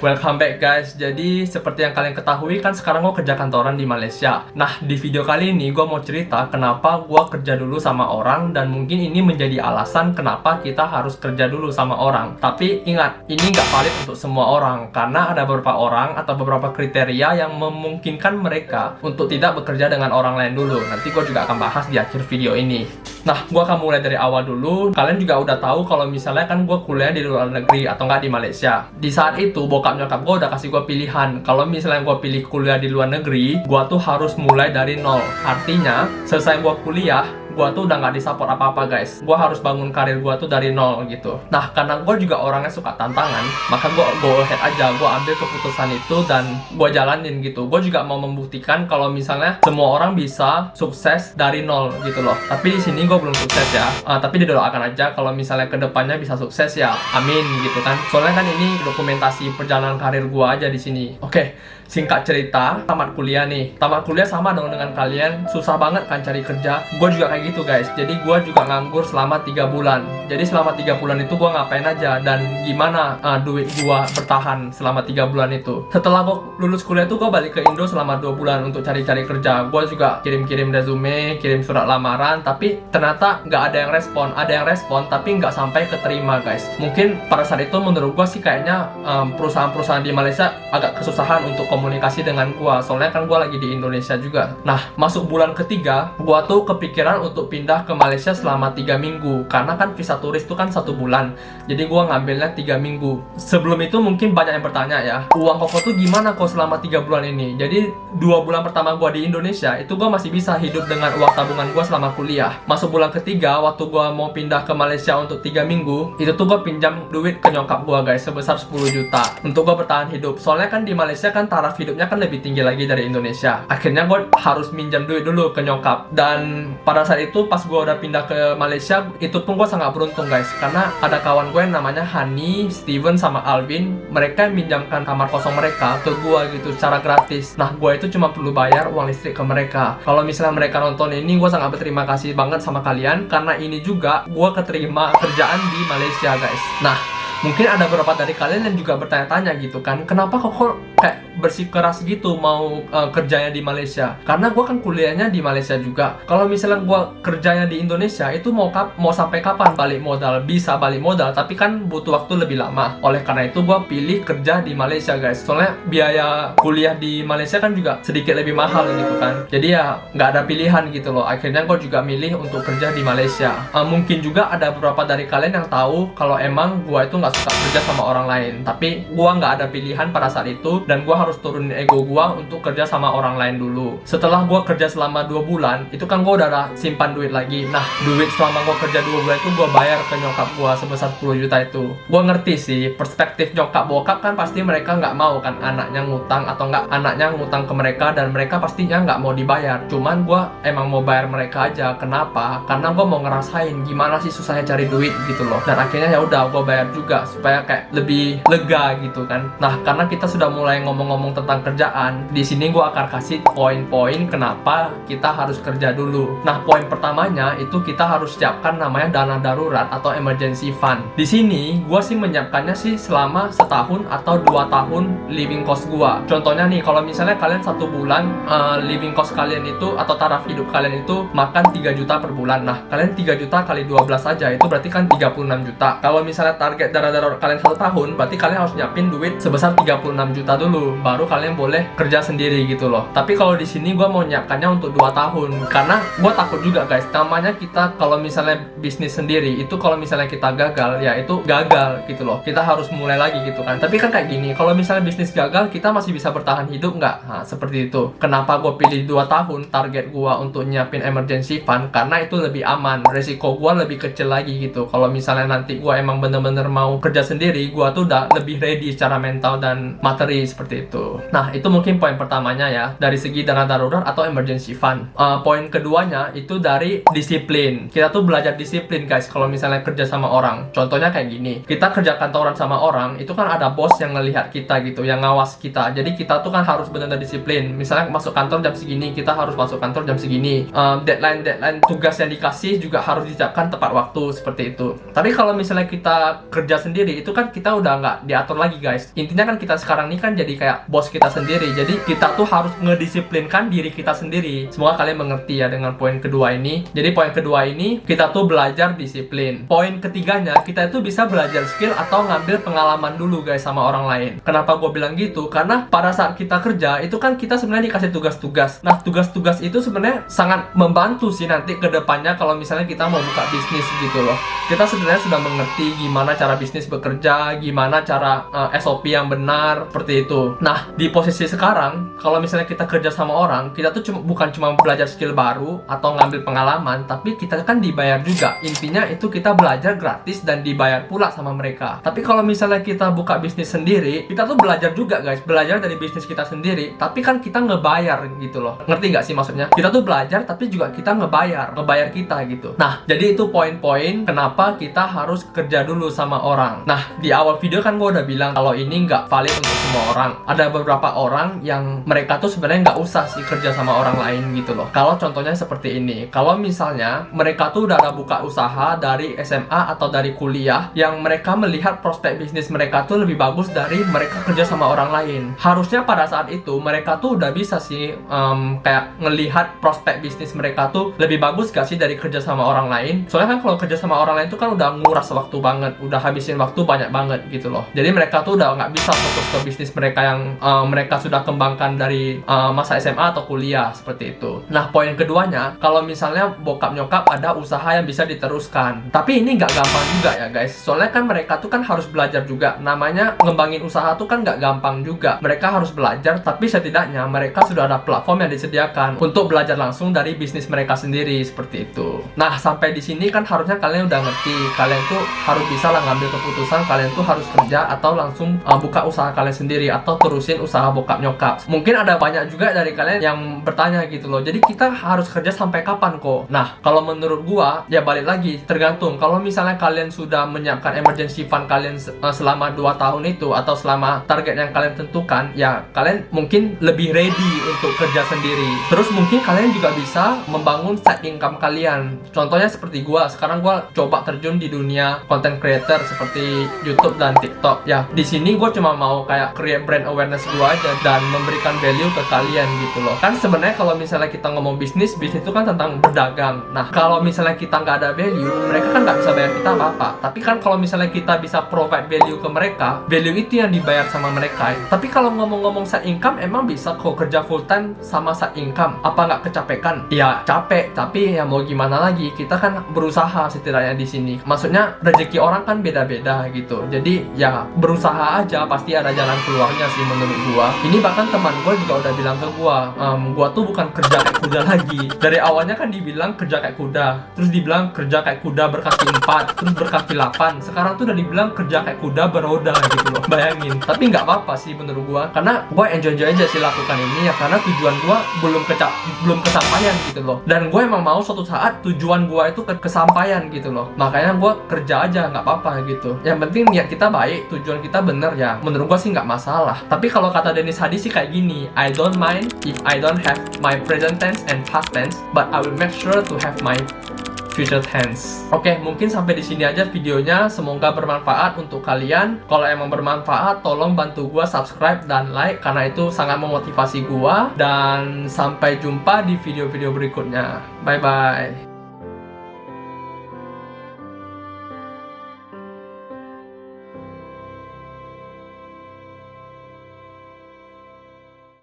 Welcome back guys. Jadi seperti yang kalian ketahui kan sekarang gue kerja kantoran di Malaysia. Nah di video kali ini gue mau cerita kenapa gue kerja dulu sama orang. Dan mungkin ini menjadi alasan kenapa kita harus kerja dulu sama orang. Tapi ingat, ini nggak valid untuk semua orang. Karena ada beberapa orang atau beberapa kriteria yang memungkinkan mereka untuk tidak bekerja dengan orang lain dulu. Nanti gue juga akan bahas di akhir video ini. Nah gue akan mulai dari awal dulu. Kalian juga udah tahu kalau misalnya kan gue kuliah di luar negeri atau nggak di Malaysia. Di saat itu bokap nyokap gue udah kasih gue pilihan. Kalau misalnya gue pilih kuliah di luar negeri, gue tuh harus mulai dari nol. Artinya selesai gue kuliah, gue tuh udah nggak disupport apa-apa guys. Gue harus bangun karir gue tuh dari nol gitu. Nah karena gue juga orangnya suka tantangan, maka gue go ahead aja. Gue ambil keputusan itu dan gue jalanin gitu. Gue juga mau membuktikan kalau misalnya semua orang bisa sukses dari nol gitu loh. Tapi di sini gue belum sukses ya. Tapi didoakan aja kalau misalnya kedepannya bisa sukses ya. Amin gitu kan. Soalnya kan ini dokumentasi perjalanan karir gue aja di sini. Oke. Singkat cerita, tamat kuliah nih. Tamat kuliah sama dong dengan kalian. Susah banget kan cari kerja. Gue juga kayak gitu guys. Jadi gue juga nganggur selama 3 bulan. Jadi selama 3 bulan itu gue ngapain aja. Dan gimana duit gue bertahan selama 3 bulan itu. Setelah gue lulus kuliah tuh gue balik ke Indo selama 2 bulan untuk cari-cari kerja. Gue juga kirim-kirim resume, kirim surat lamaran. Tapi ternyata nggak ada yang respon. Ada yang respon tapi nggak sampai keterima guys. Mungkin pada saat itu menurut gue sih kayaknya perusahaan-perusahaan di Malaysia agak kesusahan untuk komunikasi dengan gua, soalnya kan gua lagi di Indonesia juga. Nah, masuk bulan ketiga, gua tuh kepikiran untuk pindah ke Malaysia selama 3 minggu. Karena kan visa turis tuh kan 1 bulan. Jadi gua ngambilnya 3 minggu. Sebelum itu mungkin banyak yang bertanya ya, uang koko tuh gimana kok selama 3 bulan ini? Jadi 2 bulan pertama gua di Indonesia, itu gua masih bisa hidup dengan uang tabungan gua selama kuliah. Masuk bulan ketiga, waktu gua mau pindah ke Malaysia untuk 3 minggu, itu tuh gua pinjam duit ke nyokap gua guys, sebesar 10 juta. Untuk gua bertahan hidup. Soalnya kan di Malaysia kan taraf hidupnya kan lebih tinggi lagi dari Indonesia. Akhirnya gue harus minjam duit dulu ke nyokap. Dan pada saat itu pas gue udah pindah ke Malaysia, itu pun gue sangat beruntung guys. Karena ada kawan gue yang namanya Hani, Steven, sama Alvin. Mereka minjamkan kamar kosong mereka ke gue gitu secara gratis. Nah gue itu cuma perlu bayar uang listrik ke mereka. Kalau misalnya mereka nonton ini, gue sangat berterima kasih banget sama kalian. Karena ini juga gue keterima kerjaan di Malaysia guys. Nah mungkin ada beberapa dari kalian yang juga bertanya-tanya gitu kan, kenapa kok kayak bersikeras gitu mau kerjanya di Malaysia? Karena gue kan kuliahnya di Malaysia juga. Kalau misalnya gue kerjanya di Indonesia, itu mau sampai kapan balik modal? Bisa balik modal, tapi kan butuh waktu lebih lama. Oleh karena itu gue pilih kerja di Malaysia guys. Soalnya biaya kuliah di Malaysia kan juga sedikit lebih mahal gitu kan. Jadi ya nggak ada pilihan gitu loh. Akhirnya gue juga milih untuk kerja di Malaysia. Mungkin juga ada beberapa dari kalian yang tahu kalau emang gue itu nggak suka kerja sama orang lain. Tapi gue nggak ada pilihan pada saat itu. Dan gue harus turunin ego gue untuk kerja sama orang lain dulu. Setelah gue kerja selama 2 bulan, itu kan gue udah ada simpan duit lagi. Nah duit selama gue kerja 2 bulan itu gue bayar ke nyokap gue sebesar 10 juta itu. Gue ngerti sih perspektif nyokap bokap kan pasti mereka nggak mau kan anaknya ngutang atau nggak anaknya ngutang ke mereka. Dan mereka pastinya nggak mau dibayar. Cuman gue emang mau bayar mereka aja. Kenapa? Karena gue mau ngerasain gimana sih susahnya cari duit gitu loh. Dan akhirnya ya udah gue bayar juga supaya kayak lebih lega gitu kan. Nah karena kita sudah mulai ngomong-ngomong tentang kerjaan, di sini gue akan kasih poin-poin kenapa kita harus kerja dulu. Nah poin pertamanya itu kita harus siapkan namanya dana darurat atau emergency fund. Di sini gue sih menyiapkannya sih selama 1 tahun atau 2 tahun living cost gue. Contohnya nih, kalau misalnya kalian 1 bulan living cost kalian itu atau taraf hidup kalian itu makan 3 juta per bulan. Nah kalian 3 juta kali 12 aja itu berarti kan 36 juta. Kalau misalnya target dana darurat kalian 1 tahun, berarti kalian harus nyiapin duit sebesar 36 juta dulu, baru kalian boleh kerja sendiri gitu loh. Tapi kalau di sini gue mau nyiapkannya untuk 2 tahun, karena gue takut juga guys. Namanya kita kalau misalnya bisnis sendiri itu kalau misalnya kita gagal, ya itu gagal gitu loh. Kita harus mulai lagi gitu kan. Tapi kan kayak gini, kalau misalnya bisnis gagal, kita masih bisa bertahan hidup nggak? Nah seperti itu. Kenapa gue pilih 2 tahun target gue untuk nyiapin emergency fund? Karena itu lebih aman. Resiko gue lebih kecil lagi gitu. Kalau misalnya nanti gue emang bener-bener mau kerja sendiri, gue tuh udah lebih ready secara mental dan materi seperti itu. Nah, itu mungkin poin pertamanya ya, dari segi dana darurat atau emergency fund. Poin keduanya itu dari disiplin. Kita tuh belajar disiplin guys kalau misalnya kerja sama orang. Contohnya kayak gini, kita kerja kantoran sama orang, itu kan ada bos yang ngelihat kita gitu, yang ngawas kita. Jadi kita tuh kan harus benar-benar disiplin. Misalnya masuk kantor jam segini, kita harus masuk kantor jam segini. Deadline tugas yang dikasih juga harus diucapkan tepat waktu, seperti itu. Tapi kalau misalnya kita kerja sendiri, itu kan kita udah nggak diatur lagi guys. Intinya kan kita sekarang ini kan jadi kayak bos kita sendiri. Jadi kita tuh harus ngedisiplinkan diri kita sendiri. Semoga kalian mengerti ya dengan poin kedua ini. Jadi poin kedua ini kita tuh belajar disiplin. Poin ketiganya, kita itu bisa belajar skill atau ngambil pengalaman dulu guys sama orang lain. Kenapa gue bilang gitu? Karena pada saat kita kerja itu kan kita sebenarnya dikasih tugas-tugas. Nah, tugas-tugas itu sebenarnya sangat membantu sih nanti ke depannya kalau misalnya kita mau buka bisnis gitu loh. Kita sebenarnya sudah mengerti gimana cara bisnis bekerja, gimana cara SOP yang benar, seperti itu. Nah, di posisi sekarang, kalau misalnya kita kerja sama orang, kita tuh bukan cuma belajar skill baru atau ngambil pengalaman, tapi kita kan dibayar juga. Intinya itu kita belajar gratis dan dibayar pula sama mereka. Tapi kalau misalnya kita buka bisnis sendiri, kita tuh belajar juga guys, belajar dari bisnis kita sendiri, tapi kan kita ngebayar gitu loh. Ngerti nggak sih maksudnya? Kita tuh belajar, tapi juga kita ngebayar kita gitu. Nah, jadi itu poin-poin kenapa kita harus kerja dulu sama orang. Nah, di awal video kan gue udah bilang kalau ini nggak valid untuk semua orang. Ada beberapa orang yang mereka tuh sebenarnya nggak usah sih kerja sama orang lain gitu loh. Kalau contohnya seperti ini, kalau misalnya mereka tuh udah ada buka usaha dari SMA atau dari kuliah, yang mereka melihat prospek bisnis mereka tuh lebih bagus dari mereka kerja sama orang lain. Harusnya pada saat itu mereka tuh udah bisa sih kayak ngelihat prospek bisnis mereka tuh lebih bagus gak sih dari kerja sama orang lain. Soalnya kan kalau kerja sama orang lain tuh kan udah nguras waktu banget, udah habisin waktu banyak banget gitu loh. Jadi mereka tuh udah nggak bisa fokus ke bisnis mereka yang mereka sudah kembangkan dari masa SMA atau kuliah, seperti itu. Nah, poin keduanya, kalau misalnya bokap nyokap ada usaha yang bisa diteruskan, tapi ini nggak gampang juga ya guys. Soalnya kan mereka tuh kan harus belajar juga. Namanya ngembangin usaha tuh kan nggak gampang juga. Mereka harus belajar, tapi setidaknya mereka sudah ada platform yang disediakan untuk belajar langsung dari bisnis mereka sendiri, seperti itu. Nah, sampai di sini kan harusnya kalian udah ngerti. Kalian tuh harus bisa lah ngambil keputusan kalian tuh harus kerja atau langsung buka usaha kalian sendiri atau terusin usaha bokap nyokap. Mungkin ada banyak juga dari kalian yang bertanya gitu loh. Jadi kita harus kerja sampai kapan kok? Nah, kalau menurut gua ya balik lagi tergantung. Kalau misalnya kalian sudah menyiapkan emergency fund kalian selama 2 tahun itu atau selama target yang kalian tentukan, ya kalian mungkin lebih ready untuk kerja sendiri. Terus mungkin kalian juga bisa membangun side income kalian. Contohnya seperti gua, sekarang gua coba terjun di dunia content creator seperti YouTube dan TikTok. Ya, di sini gua cuma mau kayak create brand awareness gua aja dan memberikan value ke kalian gitu loh. Kan sebenarnya kalau misalnya kita ngomong bisnis itu kan tentang berdagang. Nah, kalau misalnya kita nggak ada value, mereka kan nggak bisa bayar kita apa-apa. Tapi kan kalau misalnya kita bisa provide value ke mereka, value itu yang dibayar sama mereka. Tapi kalau ngomong-ngomong side income, emang bisa kok kerja full time sama side income. Apa nggak kecapekan? Ya capek, tapi ya mau gimana lagi? Kita kan berusaha setidaknya di sini. Maksudnya rezeki orang kan beda-beda gitu. Jadi ya berusaha aja, pasti ada jalan keluarnya sih menurut gua. Ini bahkan teman gua juga udah bilang ke gua, gua tuh bukan kerja kayak kuda lagi. Dari awalnya kan dibilang kerja kayak kuda, terus dibilang kerja kayak kuda berkaki 4, terus berkaki 8. Sekarang tuh udah dibilang kerja kayak kuda beroda gitu loh. Bayangin. Tapi nggak apa-apa sih menurut gua, karena gua enjoy aja sih lakukan ini ya, karena tujuan gua belum kesampaian gitu loh. Dan gue emang mau suatu saat tujuan gue itu kesampaian gitu loh. Makanya gue kerja aja, nggak apa-apa gitu. Yang penting niat kita baik, tujuan kita bener ya. Menurut gue sih nggak masalah. Tapi kalau kata Dennis Hadi sih kayak gini, I don't mind if I don't have my present tense and past tense, but I will make sure to have my future tense. Oke, mungkin sampai di sini aja videonya. Semoga bermanfaat untuk kalian. Kalau emang bermanfaat, tolong bantu gua subscribe dan like, karena itu sangat memotivasi gua. Dan sampai jumpa di video-video berikutnya. Bye bye.